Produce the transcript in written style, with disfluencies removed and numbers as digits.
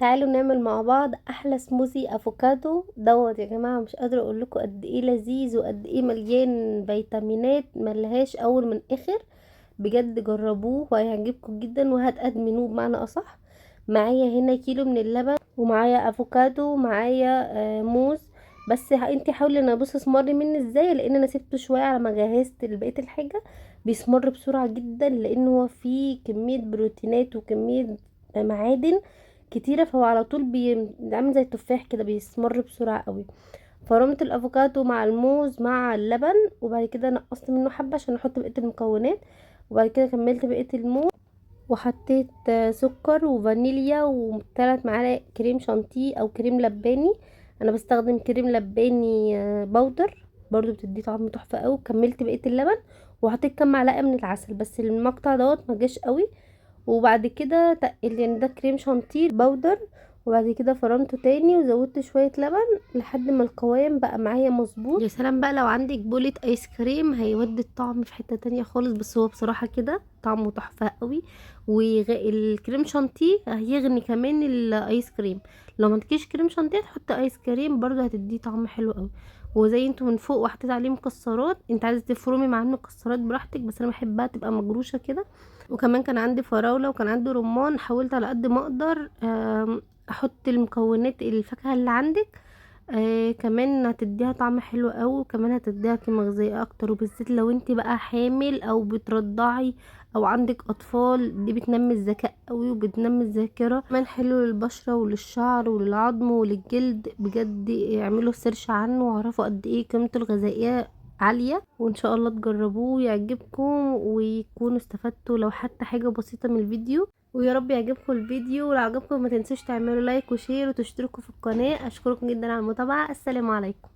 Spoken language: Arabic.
تعالوا نعمل مع بعض احلى سموزي افوكادو دوت يا جماعه. مش قادره اقول لكم قد ايه لذيذ وقد ايه مليان فيتامينات ملهاش اول من اخر. بجد جربوه وهيعجبكم جدا وهتأدمنوه بمعنى اصح. معايا هنا كيلو من اللبن ومعايا افوكادو ومعايا موز. بس انتي حاولي ان ابص اسمر مني ازاي، لان انا سبته شويه على ما جهزت بقيه الحاجه. بيسمر بسرعه جدا لان هو فيه كميه بروتينات وكميه معادن كتيرة، فهو على طول عامل زي التفاح كده بيسمر بسرعة قوي. فرمت الافوكادو مع الموز مع اللبن، وبعد كده نقصت منه حبة عشان احط بقية المكونات. وبعد كده كملت بقية الموز وحطيت سكر وفانيليا وثلاث معالق كريم شانتيه او كريم لباني. انا بستخدم كريم لباني بودر، برضو بتدي طعم تحفة قوي. كملت بقية اللبن وحطيت كام معلقة من العسل، بس المقطع دوت مجاش قوي. وبعد كده تقل يعني ده كريم شانتيه باودر. وبعد كده فرمته تاني وزودت شوية لبن لحد ما القوام بقى معايا مظبوط. يا سلام بقى لو عندك بولة ايس كريم هيودي الطعم في حتة تانية خالص، بس هو بصراحة كده طعمه تحفة قوي. والكريم شانتيه هيغني كمان الايس كريم. لو ما عندكيش كريم شانتيه تحط ايس كريم برضو هتديه طعم حلو قوي. وزي انتوا من فوق وحطيت عليه مكسرات، انت عايزه تفرمي معاه مكسرات براحتك، بس انا بحبها تبقى مجروشه كده. وكمان كان عندي فراولة وكان عندي رمان، حاولت على قد ما اقدر احط المكونات الفاكهة اللي عندك. كمان هتديها طعم حلو قوي، وكمان هتديها قيمة غذائية اكتر، وبالذات لو انت بقى حامل او بترضعي او عندك اطفال، دي بتنمي الذكاء قوي وبتنمي الذاكرة. كمان حلو للبشرة وللشعر وللعظم وللجلد. بجد اعملوا سيرش عنه واعرفوا قد ايه قيمته الغذائية عالية، وان شاء الله تجربوه ويعجبكم ويكونوا استفدتوا لو حتى حاجة بسيطة من الفيديو. ويا رب يعجبكم الفيديو، ولو عجبكم ما تنسوش تعملوا لايك وشير وتشتركوا في القناة. اشكركم جدا على المتابعة. السلام عليكم.